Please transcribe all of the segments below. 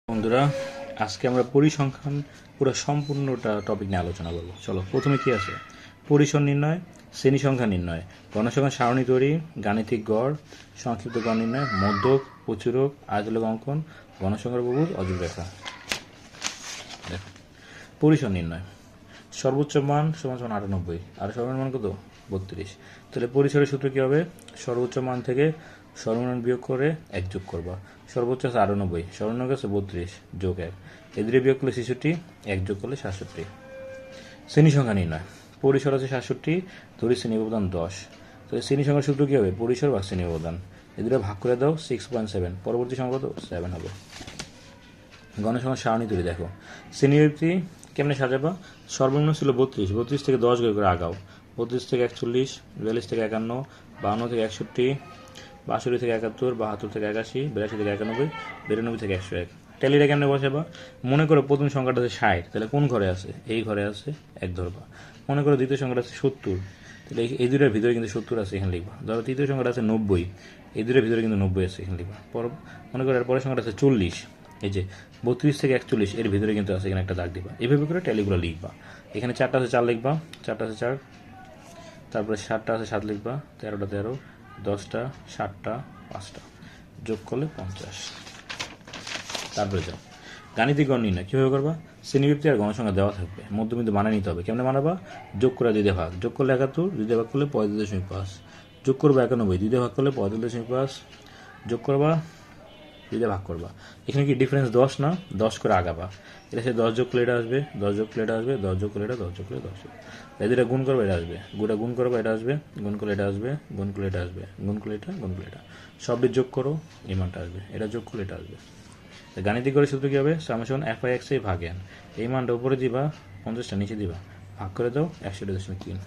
বন্ধুরা, আজকে আমরা পরিসংখ্যান পুরো সম্পূর্ণটা টপিক নিয়ে আলোচনা করব। চলো, প্রথমে কি আছে? পরিসর নির্ণয়, শ্রেণী সংখ্যা নির্ণয়, গণসংখ্যা সারণী তৈরি, গাণিতিক গড়, সংক্ষিপ্ত গড় নির্ণয়, মধ্যক, প্রচুরক, আয়তলেখ অঙ্কন, গণসংখ্যার বহুভুজ, অজুর রেখা। দেখো, পরিসর নির্ণয়। সর্বোচ্চ মান সমান সমান 98 আর সর্বনিম্ন মান কত? 32। তাহলে পরিসরের সূত্র কী হবে? সর্বোচ্চ মান থেকে সর্বনিম্ন বিয়োগ করে 1 যোগ করবা। সর্বোচ্চ আছে 98, সর্বনিম্ন আছে 32 যোগ 1, এদের বিয়োগ করলে 66, 1 যোগ করলে 67। শ্রেণী সংখ্যা নির্ণয়। পরিসর আছে 67, ধরি শ্রেণী ব্যবধান 10। তো শ্রেণী সংখ্যার সূত্র কী হবে? পরিসর বা শ্রেণী ব্যবধান, এদের ভাগ করে দাও 6.7, পরবর্তী সংখ্যা কত? 7 হবে। গণসংখ্যার সারণী তৈরি। দেখো, শ্রেণীবৃত্তি কেমনে সাজাবা? সর্বনিম্ন ছিল 32, 32 থেকে 10 করে আগাও। 32 থেকে 41, 42 থেকে 51, 52 থেকে 61, 62 থেকে 71, 72 থেকে 81, 82 থেকে 91, 92 থেকে 101। ট্যালিটা কেমনে বসাবা? মনে করো প্রথম সংখ্যাটা আছে 60, তাহলে কোন ঘরে আছে? এই ঘরে আছে, 1 ধরবা। মনে করো দ্বিতীয় সংখ্যাটা আছে 70, তাহলে এই দুটোর ভিতরে কিন্তু 70 আছে, এখানে লিখবা। ধরো তৃতীয় সংখ্যাটা আছে 90, এই দুটোর ভিতরে কিন্তু 90 আছে, এখানে লিখবা। মনে করো এর পরের সংখ্যাটা আছে 40, এই যে 32 থেকে 41 এর ভিতরে কিন্তু আছে, এখানে একটা দাগ দিবা। এইভাবে করে ট্যালিগুলো লিখবা। এখানে 4টা আছে 4 লিখবা, 4টা আছে 4, তারপরে 7টা আছে 7 লিখবা, 13টা 13, 10টা, 7টা, 5টা, যোগ করলে 50। তারপরে যাও গাণিতিক গড় নির্ণয়। কীভাবে করবা? শ্রেণীবৃত্তি আর গণসংখ্যা দেওয়া থাকবে, মধ্যবিন্দু বানিয়ে নিতে হবে। কেমনে বানাবা? যোগ করে 2 দিয়ে ভাগ, যোগ করলে 71, 2 দিয়ে ভাগ করলে 35.5, যোগ করবো 91, 2 দিয়ে ভাগ করলে 35.5, যোগ করবা, 2 দিয়ে ভাগ করবা। এখানে কি ডিফারেন্স 10 না? 10 করে আগাবা। এটা সে 10 যোগ করলে এটা আসবে, 10 যোগ করলে এটা আসবে, 10 যোগ করলে এটা, 10 যোগ করলে 10। এদের গুণ করবো, এটা আসবে, গুণ করবো, এটা আসবে, গুণ করলে এটা আসবে, গুণ করলে এটা আসবে, গুণ করলে এটা, গুণ করলে এটা, সবটি যোগ করো, এই মানটা আসবে, এটা যোগ করলে এটা আসবে। গাণিতিক গড়ের সূত্র কী হবে? সামেশন FIX ভাগে n, এই মানটা উপরে দিবা, 50টা নিচে দিবা, ভাগ করে দাও 100.3।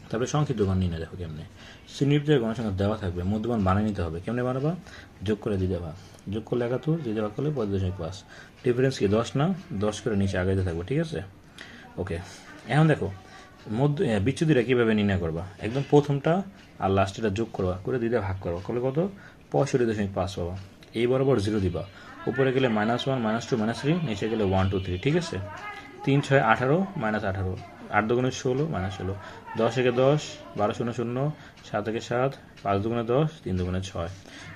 তারপরে সংক্ষিপ্ত গড় নির্ণয়। দেখো কেমনে। শ্রেণীবৃত্তের গণসংখ্যা দেওয়া থাকবে, মধ্যমান বানিয়ে নিতে হবে। কেমনে বানাবা? যোগ করে 2 দিয়ে ভাগ, যোগ করলে 71, 2 দিয়ে ভাগ করলে 35.5। ডিফারেন্স কি? 10 না? 10 করে নিচে আগাইতে থাকবে, ঠিক আছে? ওকে, এখন দেখো বিচ্যুতিটা কীভাবে নির্ণয় করবা? একদম প্রথমটা আর লাস্টেটা যোগ করবা, করে 2 দিয়ে ভাগ করবা, করলে কত? 65.5 পাবা। এই বরাবর 0 দিবা, উপরে গেলে -1, -2, -3, নিচে গেলে 1, 2, 3, ঠিক আছে? 3, 6, 18, -18, 8 দুগুণে 16, -16, 10 একে 10, 12 শূন্য 0, 7 একে 7, 5 দুগুণে 10, 3 দুগুণে 6।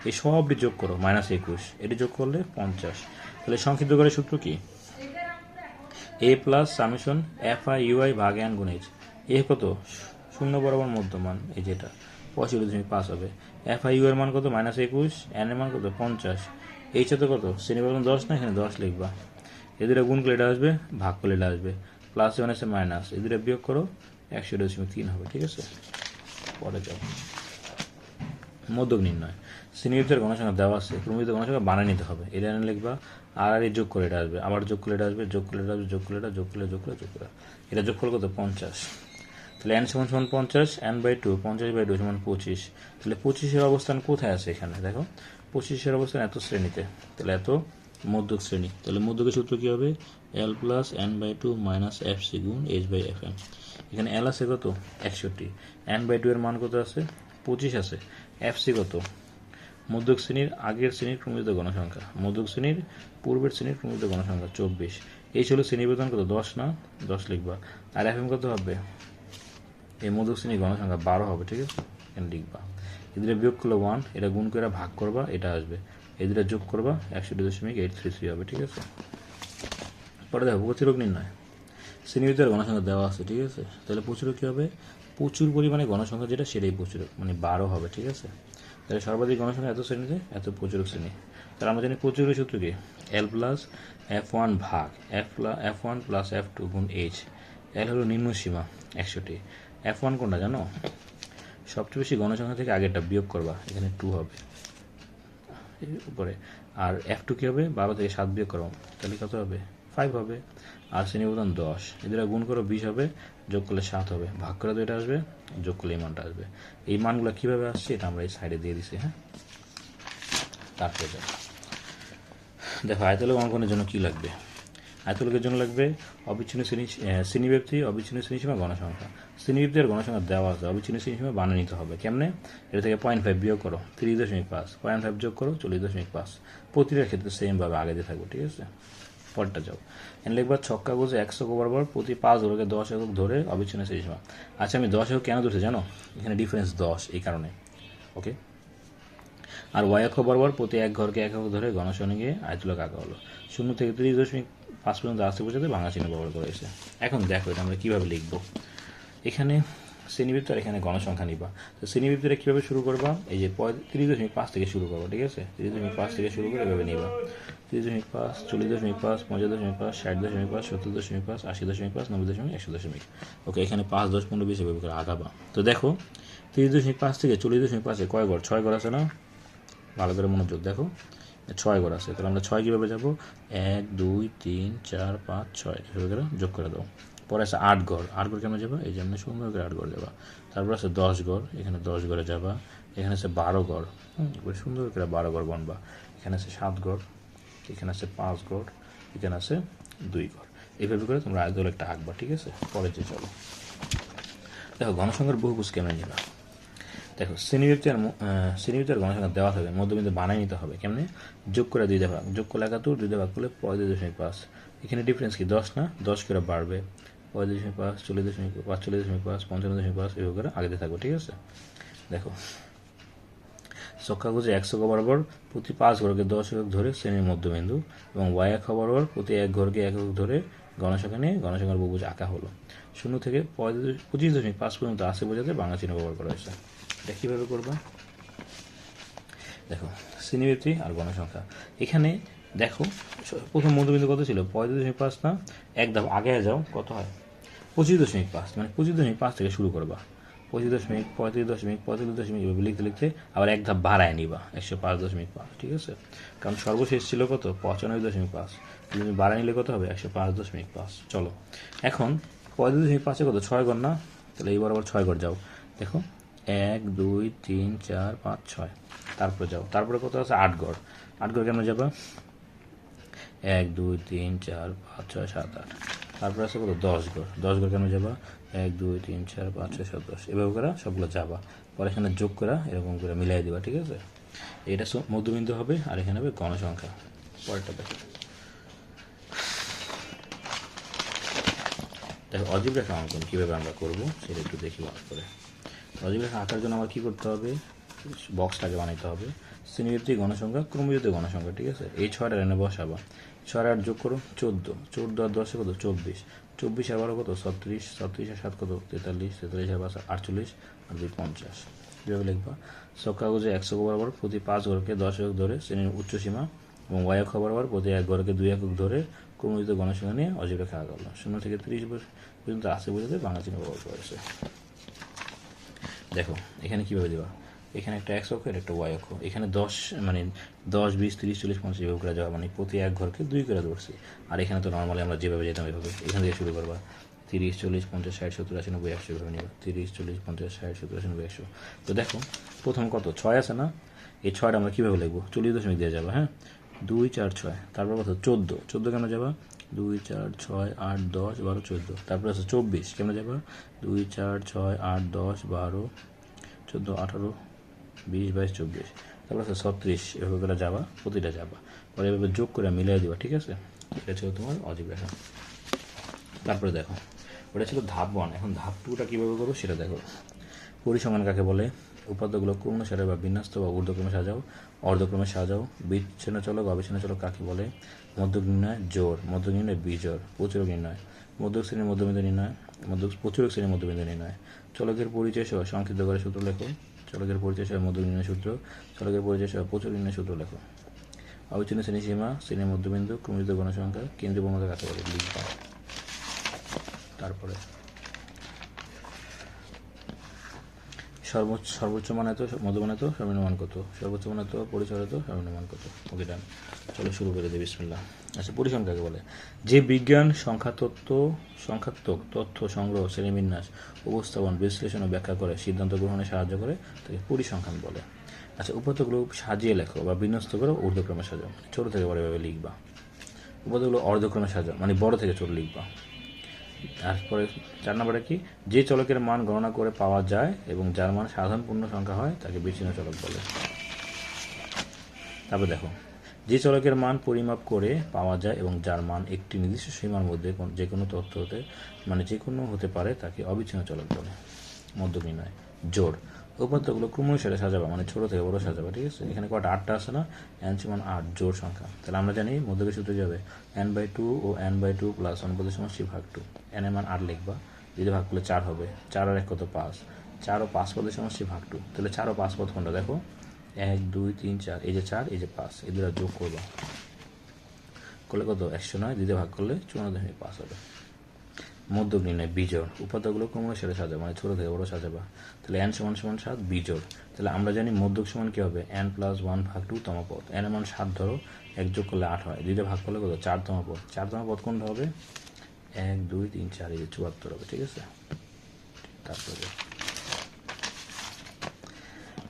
এই সবটি যোগ করো, -21, এটি যোগ করলে 50। তাহলে সংক্ষিপ্ত করে সূত্র কি? A প্লাস সামেশন FIUI ভাগ n গুণ h। এ কত? 0 বরাবর মধ্যমান, এই যেটা 65.5 হবে। FIU এর মান কত? -21, n এর মান কত? 50, h তো কত? শ্রেণীবদ্ধ 10 না, এখানে 10 লিখবা। এদের গুণ করলে এটা আসবে, ভাগ করলে এটা আসবে, প্লাস ওয়ান আছে মাইনাস, এদের বিয়োগ করো, 100.3 হবে, ঠিক আছে? পরে যাও মধ্যক নির্ণয়। শ্রেণীবৃত্তের গণসংখ্যা দেওয়া আছে, ক্রমিত গণসংখ্যা বানিয়ে নিতে হবে। এটা এনে লিখবা, আর এই যোগ করে এটা আসবে, আবার যোগ করলে এটা আসবে, যোগ করলে এটা আসবে, যোগ করলে এটা, যোগ করলে, যোগ করলে, যোগ করে এটা যোগ করলে কত? 50। তাহলে n সমান সমান 50, n/2, 50/2 সমান 25। তাহলে 25-এর অবস্থান কোথায় আছে? এখানে দেখো, 25-এর অবস্থান এত শ্রেণীতে, তাহলে এত মধ্যক শ্রেণী। তাহলে মধ্যকের সূত্র কী হবে? L plus n/2 minus FC গুণ h/fm। এখানে L আছে কত? 61, n/2 এর মান কত আছে? 25 আছে, FC কত? মধ্যক শ্রেণীর আগের শ্রেণীর ক্রমিত গণসংখ্যা, মধ্যক শ্রেণীর পূর্বের শ্রেণীর ক্রমিত গণসংখ্যা 24। এই ছিল শ্রেণীবিধান কত? 10 না? 10 লিখবা। আর FM কত হবে? এই মধ্যক শ্রেণীর গণসংখ্যা 12 হবে, ঠিক আছে? এখানে লিখবা। এদের বিয়োগ করলে 1, এটা গুণ করে ভাগ করবা, এটা আসবে, এদের যোগ করবা, 100.833 হবে, ঠিক আছে? পরে দেখো প্রচুরক নির্ণয়। শ্রেণীবিধার গণসংখ্যা দেওয়া আছে, ঠিক আছে? তাহলে প্রচুরক কী হবে? প্রচুর পরিমাণে গণসংখ্যা যেটা, সেটাই প্রচুরক, মানে 12 হবে, ঠিক আছে? তাহলে সর্বাধিক গণসংখ্যা এত শ্রেণীতে, এত প্রচুরক শ্রেণী। তাহলে আমরা জানি প্রচুরের সূত্র কি? L প্লাস F1 ভাগ F1 প্লাস F2 গুণ H। L হলো নিম্ন সীমা 61, F1 কোনটা জানো? সবচেয়ে বেশি গণসংখ্যা থেকে আগেরটা বিয়োগ করবা, এখানে 2 হবে উপরে। আর F2 কী হবে? 12 থেকে 7 বিয়োগ করো, তাহলে কত হবে? 5 হবে। আর শ্রেণীবদ্ধন 10, এদের গুণ করো 20 হবে, যোগ করলে 7 হবে, ভাগ করে তো এটা আসবে, যোগ করলে এই মানটা আসবে। এই মানগুলো কীভাবে আসছে এটা আমরা এই সাইডে দিয়ে দিছি, হ্যাঁ? তারপরে দেখো আয়তলেখ অঙ্কনের জন্য কী লাগবে? আয়তলেখের জন্য লাগবে অবিচ্ছিন্ন শ্রেণীব্যাপ্তি, অবিচ্ছিন্ন শ্রেণীসীমা, গণসংখ্যা। শ্রেণীব্যাপ্তি আর গণসংখ্যা দেওয়া আছে, অবিচ্ছিন্ন শ্রেণীসীমা বানিয়ে নিতে হবে। কেমনে? এটা থেকে 0.5 বিয়োগ করো, 30.5, 0.5 যোগ করো, 40.5। প্রতিটার ক্ষেত্রে সেমভাবে আগে দিয়ে থাকবো, ঠিক আছে? পরেরটা যাও, এখানে লিখবা ছক কাগজে 100 বরাবর প্রতি 5 ঘরকে 10 একক ধরে অবিচ্ছিন্ন শ্রেণীসীমা। আচ্ছা, আমি 10 একক কেন ধরছি জানো? এখানে ডিফারেন্স 10, এই কারণে। ওকে, আর ওয়াই অক্ষ বরাবর প্রতি 1 ঘরকে 1 একক ধরে গণসংখ্যা আয়তলেখ আঁকা হলো। 0 থেকে 30.5 পর্যন্ত আসতে পর্যন্ত বাংলা চিহ্ন ব্যবহার করা হয়েছে। এখন দেখো এটা আমরা কীভাবে লিখবো। এখানে শ্রেণীবৃত্ত আর এখানে গণসংখ্যা নিবা। তো শ্রেণীবৃত্তটা কীভাবে শুরু করবা? এই যে 30.5 থেকে শুরু করবো, ঠিক আছে? 30.5 থেকে শুরু করে এভাবে নিবা। 30.5, 40.5, 50.5, 60.5, 70.5, 80.5, 90.5, 100.5। ওকে, এখানে 5, 10, 15, 20 এভাবে করে আগাবা। তো দেখো 30.5 থেকে 40.5 কয় ঘর? 6 ঘর আছে না? ভালো করে মনোযোগ দেখো, 6 ঘর আছে। তাহলে আমরা 6 কীভাবে যাবো? 1, 2, 3, 4, 5, 6 এভাবে করে যোগ করে দাও। পরে আছে 8 ঘর। 8 ঘর কেমন যাবা? এই যে আমরা সুন্দর করে 8 ঘর যাবা। তারপর আছে 10 ঘর, এখানে 10 ঘরে যাবা। এখানে আছে 12 ঘর, সুন্দর করে 12 ঘর বানবা। এখানে আছে 7 ঘর, এখানে আছে 5 ঘর, এখানে আছে 2 ঘর। এইভাবে করে তোমরা আয়তলেখটা আঁকবা, ঠিক আছে? পরে যে চলো দেখো গণসংখ্যার বহুভুজ কেমন নিবা। দেখো শ্রেণীবৃত্তি আর গণসংখ্যা দেওয়া থাকবে, মধ্যবিন্দু বানাই নিতে হবে। কেমনে? যোগ করে 2 দিয়ে ভাগ, যোগ করলে 71, 2 দিয়ে ভাগ করলে 35.5। এখানে ডিফারেন্স কি? 10 না? 10 করে বাড়বে, 35.5, 40.5, 45.5, 55.5 এভাবে করে আগে থাকবে, ঠিক আছে? দেখো ছক কাগজে 100 বরাবর প্রতি 5 ঘরকে 10 একক ধরে শ্রেণীর মধ্যবিন্দু এবং ওয়াই অক্ষ বরাবর প্রতি 1 ঘরকে 1 একক ধরে গণসংখ্যা নিয়ে গণসংখ্যার বহুভুজ আঁকা হলো। 0 থেকে 25.5 পর্যন্ত আসে বোঝাতে বাংলা চিহ্ন ব্যবহার করা হয়েছে। এটা কীভাবে করবা? দেখো শ্রেণীবৃত্তি আর গণসংখ্যা। এখানে দেখো প্রথম মধ্যবিন্দু কত ছিল? 35.5 না? এক ধাপ আগে যাও, কত হয়? 25.5, মানে 25.5 থেকে শুরু করবা। 25.5, 35.5 এভাবে লিখতে লিখতে আবার এক ধাপ বাড়ায় নিবা 105.5, ঠিক আছে? কারণ সর্বশেষ ছিল কত? 95.5। তুমি বাড়ায় নিলে কত হবে? 105.5। চলো এখন 35.5 কত? 6 ঘর না? তাহলে এই বরাবর 6 ঘর যাও। দেখো 1, 2, 3, 4, 5, 6। তারপরে যাও, তারপরে কত আছে? 8 ঘর। 8 ঘর কেমন যাবা? 1, 2, 3, 4, 5, 6, 7, 8। তারপরে আছে কত? 10 ঘর। 10 ঘর কেন যাবা? 1, 2, 3, 4, 5, 6, 7, 10 এভাবে করে সবগুলো যাবা। পরে এখানে যোগ করা এরকম করে মিলাই দিবা, ঠিক আছে? এটা মধ্যবিন্দু হবে আর এখানে হবে গণসংখ্যা। পরেরটা দেখো, অজীব রেখা অঙ্কন কীভাবে আমরা করবো সেটা একটু দেখি ভালো করে। অজীব রেখা আঁকার জন্য আমার কী করতে হবে? বক্সটাকে বানাইতে হবে। শ্রেণীবৃত্তি গণসংখ্যা, ক্রমযুক্ত গণসংখ্যা, ঠিক আছে? এই 6টা এনে বসাবা। 6 আর 8 যোগ করো 14, 14 আর 10 কত? 24, 24 আর 12 কত? 36, 36 আর 7 কত? 43, 43 আর 5 48 আর 2 50। কীভাবে লিখবা? ছক কাগজে 100 বরাবর প্রতি 5 ঘরকে 10 একক ধরে শ্রেণীর উচ্চসীমা এবং ওয়াই অক্ষ বরাবর প্রতি 1 ঘরকে 2 একক ধরে ক্রমযুক্ত গণসংখ্যা নিয়ে অজীব রেখা আঁকা হলো। 0 থেকে 30 পর্যন্ত আসে বোঝাতে বাংলা চিহ্ন ব্যবহার করেছে। দেখো এখানে কীভাবে দেবা? এখানে একটা এক্স অক্ষ, একটা ওয়াই অক্ষ। এখানে 10 মানে 10, 20, 30, 40, 50 এভাবে করে যাওয়া, মানে প্রতি 1 ঘরকে 2 করে ধরছি। আর এখানে তো নর্মালি আমরা যেভাবে যেতাম এভাবে, এখান থেকে শুরু করবা। 30, 40, 50, 60, 70, 80, 90, 100 এভাবে নেবা। 30, 40, 50, 60, 70, 80, 90, 100। তো দেখো প্রথম কত? 6 আছে না? এই 6টা আমরা কীভাবে লিখবো? 40 দিয়ে যাবা। হ্যাঁ, 2, 4, 6। তারপর কত? 14, 14 কেন যাবা? 2, 4, 6, 8, 10, 12, 14। তারপর আছে 24, কেমন যাবা? 2, 4, 6, 8, 10, 12, 14, 18, 20, 22, 24। তারপর আছে 36, এভাবে করে যাবা, প্রতিটা যাবা। পরে এভাবে যোগ করে মিলিয়ে দিবা, ঠিক আছে? এটা ছিল তোমার অজীব রেখা। তারপরে দেখো ওটা ছিল ধাপ 1। এখন ধাপ 2টা কীভাবে করবো সেটা দেখো। পরিসংখ্যান কাকে বলে? উপাত্তগুলো ক্রমানুসারে বা বিন্যস্ত বা ঊর্ধ্বক্রমে সাজাও, অর্ধক্রমে সাজাও। বিচ্ছিন্ন চলক অবিচ্ছিন্ন চলক কাকে বলে? মধ্যক নির্ণয় জোড়, মধ্যক নির্ণয় বিজোড়, প্রচুরক নির্ণয়, মধ্যক শ্রেণীর মধ্যবিন্দু নির্ণয়, প্রচুরক শ্রেণীর মধ্যবিন্দু নির্ণয়। চলকের পরিচয় সহ সংক্ষিপ্ত করে সূত্র লেখো। চলকের পরিচয় সহ মধ্যক নির্ণয় সূত্র, চলকের পরিচয় সহ প্রচুর নির্ণয় সূত্র লেখো। অবিচ্ছিন্ন শ্রেণীসীমা, শ্রেণীর মধ্যবিন্দু, ক্রমযুক্ত গণসংখ্যা, কেন্দ্রীয় প্রবণতা কাকে বলে? লিখবা। তারপরে সর্বোচ্চ মান এত, মধ্যমান এত, সর্বনিম্ন মান কত? সর্বোচ্চ মান এত, পরিসর এত, সর্বনিম্ন মান কত? ওকে ডান। চলো শুরু করে দিই, বিসমিল্লাহ। আচ্ছা, পরিসংখ্যান কাকে বলে? যে বিজ্ঞান সংখ্যাত্মক তথ্য সংগ্রহ, শ্রেণীবিন্যাস, উপস্থাপন, বিশ্লেষণ ও ব্যাখ্যা করে সিদ্ধান্ত গ্রহণে সাহায্য করে তাকে পরিসংখ্যান বলে। আচ্ছা, উপাত্তগুলো সাজিয়ে লেখো বা বিন্যস্ত করো, ঊর্ধ্বক্রমে সাজাও। ছোট থেকে বড় এভাবে লিখবা। উপাদানগুলো অর্ধক্রমে সাজাও, মানে বড় থেকে ছোট লিখবা। তারপরে 4 নম্বরে কি, যে চলকের মান গণনা করে পাওয়া যায় এবং যার মান সাধারণ পূর্ণ সংখ্যা হয় তাকে বিচ্ছিন্ন চলক বলে। তারপর দেখো, যে চলকের মান পরিমাপ করে পাওয়া যায় এবং যার মান একটি নির্দিষ্ট সীমার মধ্যে যে কোনো তথ্য হতে মানে যে কোনো হতে পারে তাকে অবিচ্ছিন্ন চলক বলে। মধ্যক নির্ণয়। জোড়। উপাত্তগুলো ক্রমানুসারে সাজাবা, মানে ছোট থেকে বড় সাজাবা, ঠিক আছে। এখানে কটা, 8টা আছে না, n সমান 8 জোড় সংখ্যা। তাহলে আমরা জানি মধ্যকের সূত্র যাবে n/2 ও n/2 প্লাস অনুপাতের সমান c/2। n এর মান 8 লিখবা, যদি ভাগ করলে 4 হবে, 4 আর 1 কত, 5, 4 ও 5 পদের সমান c/2। তাহলে 4 ও 5 পদ কোনটা দেখো, 1 2 3 4, এই যে 4 এই যে 5, এই দুটো যোগ করবা, করলে কত, 109, দিতে ভাগ করলে 54.5 হবে। মধ্যক নির্ণয়। বিজোড়। উপাত্তগুলো ক্রমানুসারে সাজাবা, মানে ছোট থেকে বড় সাজাবা। তাহলে n সমান 7 বিজোড়। তাহলে আমরা জানি মধ্যক সমান কি হবে, n + 1 ভাগ 2 তম পদ। n এর মান 7 ধরো, 1 যোগ করলে 8 হয়, দিতে ভাগ করলে কত, 4 তম পদ। 4 তম পদ কোনটা হবে, 1 2 3 4, এই যে 74 হবে, ঠিক আছে। তারপরে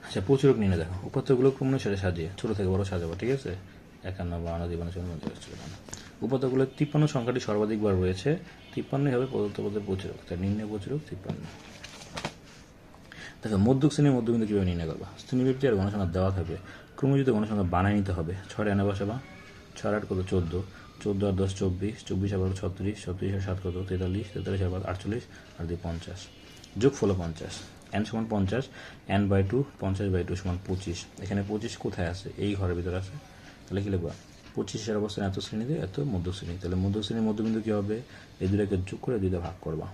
আচ্ছা, প্রচুরক নির্ণয়। দেখো, উপাত্তগুলো ক্রমানুসারে সাজিয়ে ছোট থেকে বড় সাজাবা, ঠিক আছে। 51 52 53 54। উপাত্তগুলো 53 সংখ্যাটি সর্বাধিকবার রয়েছে, 53 হবে প্রদত্ত পদের প্রচুরক। তাই নির্ণয় প্রচুরক 53। দেখো, মধ্যক শ্রেণীর মধ্যবিন্দু কীভাবে নির্ণয় করবা। শ্রেণীবৃত্তি আর গণসংখ্যা দেওয়া থাকবে, ক্রমযুক্ত গণসংখ্যা বানায় নিতে হবে। 6 এনে বসাবা, 6 8 কত, 14, 14 আর 10 24, 24 আর 36, 36 আর 7 কত, 43, 43 আর 5 48, আর 2 50। যোগফল 50। n সমান 50, n/2, 50/2 সমান 25। এখানে 25 কোথায় আছে, এই ঘরের ভিতরে আছে। তাহলে কি লিখবা, 25-এর অবস্থান এত শ্রেণীতে, এত মধ্য শ্রেণী। তাহলে মধ্য শ্রেণীর মধ্যবিন্দু কী হবে, এই দুটাকে যোগ করে 2 ভাগ করবা,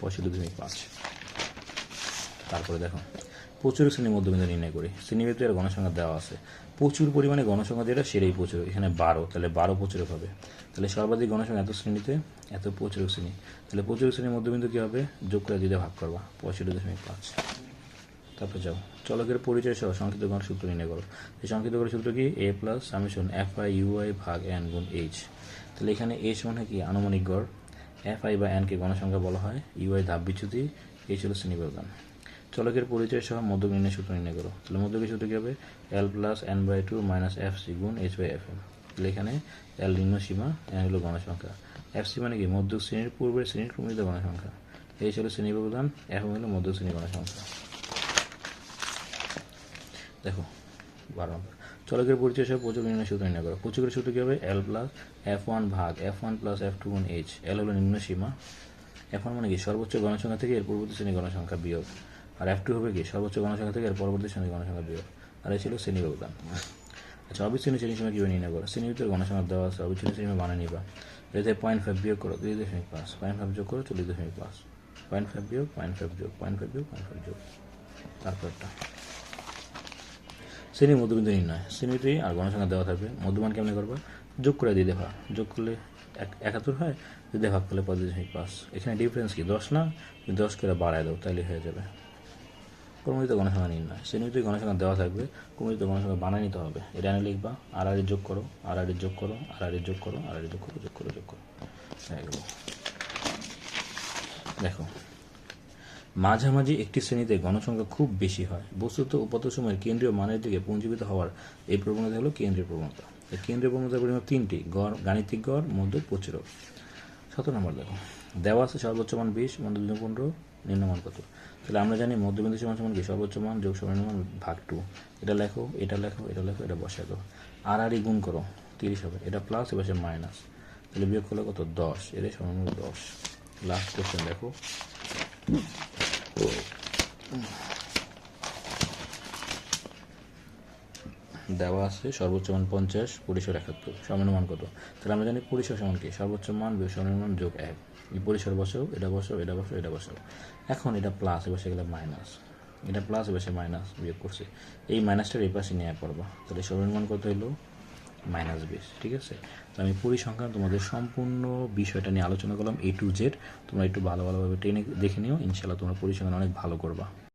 65.5। তারপরে দেখো, প্রচুর শ্রেণীর মধ্যবিন্দু নির্ণয় করি। শ্রেণীবৃত্তি আর গণসংখ্যা দেওয়া আছে, প্রচুর পরিমাণে গণসংখ্যা যেটা সেটাই প্রচুর। এখানে 12, তাহলে 12 প্রচুরক হবে। তাহলে সর্বাধিক গণসংখ্যা এত শ্রেণীতে, এত প্রচুরক শ্রেণী। তাহলে প্রচুর শ্রেণীর মধ্যবিন্দু কী হবে, যোগ করে 2 ভাগ করবা, 65.5। তারপরে যাও, চলকের পরিচয় সহ সংক্ষিপ্ত গড় সূত্র নির্ণয় করো। এই সংক্ষিপ্ত গড় সূত্র কি, a + f(i) ui ভাগ n গুণ h। তাহলে এখানে h মানে কি, আনুমানিক গড়, fi বা n কে গণসংখ্যা বলা হয়, ui ধাপ বিচ্যুতি, h হলো শ্রেণী ব্যবধান। চলকের পরিচয় সহ মধ্যক নির্ণয় সূত্র নির্ণয় করো। তাহলে মধ্যকের সূত্র কী হবে, l + n/2 - fc গুণ h/fm। তাহলে এখানে l নিম্ন সীমা, n হলো গণসংখ্যা, fc মানে কি, মধ্যক শ্রেণীর পূর্বের শ্রেণীর ক্রমিত গণসংখ্যা, h হলো শ্রেণী ব্যবধান, fm হলো মধ্যক শ্রেণীর গণসংখ্যা। দেখো 12 নম্বর, চলকের পরিচয় সহ প্রচুর নির্ণয় সূত্র নির্ণয় করো। প্রচুরের সূত্র কী হবে, l + f1 ভাগ f1 + f2 গুণ h। l হলো নিম্ন সীমা, f1 মানে কি, সর্বোচ্চ গণসংখ্যা থেকে এর পূর্ববর্তী শ্রেণীর গণসংখ্যা বিয়োগ, আর f2 হবে কি, সর্বোচ্চ গণসংখ্যা থেকে এর পরবর্তী শ্রেণীর গণসংখ্যা বিয়োগ, আর এই ছিল শ্রেণী ব্যবধান। আচ্ছা, অবিচ্ছিন্ন শ্রেণীসীমা কীভাবে নির্ণয় করো। শ্রেণীর ভিতরে গণসংখ্যা দেওয়া আছে, অবিচ্ছিন্ন শ্রেণীসীমা বানিয়ে নিবা। এতে 0.5 বিয়োগ করো, 2.5, 0.5 যোগ করো, 40.5, 0.5 বিয়োগ 0.5 যোগ 0.5 বিয়োগ 0.5 যোগ। তারপরটা শ্রেণীর মধ্যবিন্দু নির্ণয়। শ্রেণীটি আর গণসংখ্যা দেওয়া থাকবে, মধ্যমান কেমন করবা, যোগ করে 2 ভাগ, যোগ করলে 71 হয়, 2 ভাগ করলে 5.5। এখানে ডিফারেন্স কি, 10 না, 10 করে বাড়ায় দাও, তাইলে হয়ে যাবে। ক্রমযুক্ত গণসংখ্যা নির্ণয়। শ্রেণীতে গণসংখ্যা দেওয়া থাকবে, ক্রমযুক্ত গণসংখ্যা বানিয়ে নিতে হবে। এটা এনে লিখবা, আর যোগ করো, আর যোগ করো, আর যোগ করো, আর যোগ করো, যোগ করো, যোগ করো, হয়ে গেল। দেখো, মাঝামাঝি একটি শ্রেণীতে গণসংখ্যা খুব বেশি হয়, বস্তুত উপাত্তসমূহের কেন্দ্রীয় মানের দিকে পুঞ্জীভূত হওয়ার এই প্রবণতা হলো কেন্দ্রীয় প্রবণতা। এই কেন্দ্রীয় প্রবণতার পরিমাপ 3টি, গড়, গাণিতিক গড়, মধ্যক, প্রচুরক। 17 নম্বর দেখো, দেওয়া আছে সর্বোচ্চ মান 20, মধ্য 15, নিম্নমান কত। তাহলে আমরা জানি মধ্যবিন্দু সমান সমান কি, সর্বোচ্চ মান যোগ সর্বনিম্ন ভাগ 2। এটা লেখো, এটা লেখো, এটা লেখো, এটা বসায় দাও, আর গুণ করো, 30 হবে। এটা প্লাস, এবার মাইনাস, তাহলে বিয়োগ করলে কত, 10, এর সর্বনিম্ন 10। লাস্ট কোশ্চেন দেখো, দেওয়া আছে সর্বোচ্চ মান 50, পরিসর 71, সর্বনিম্ন মান কত। তাহলে আমরা জানি পরিসর সমান কি, সর্বোচ্চ মান বিয়োগ সর্বনিম্ন মান যোগ 1। এই পরিসর বসাও, এটা বসাও, এটা বসাও, এটা বসাও। এখন এটা প্লাস, এবার সেগুলো মাইনাস, এটা প্লাস, এবার সে মাইনাস, বিয়োগ করছে, এই মাইনাসটার এই পাশে নিয়ে পড়বা। তাহলে সর্বনিম্ন মান কত হলো, -20। ঠিক আছে, তো আমি পরিসংখ্যান তোমাদের সম্পূর্ণ বিষয়টা নিয়ে আলোচনা করলাম A to Z। তোমরা একটু ভালোভাবে টেনে দেখে নিও, ইনশাল্লাহ তোমরা পরিসংখ্যান অনেক ভালো করবা।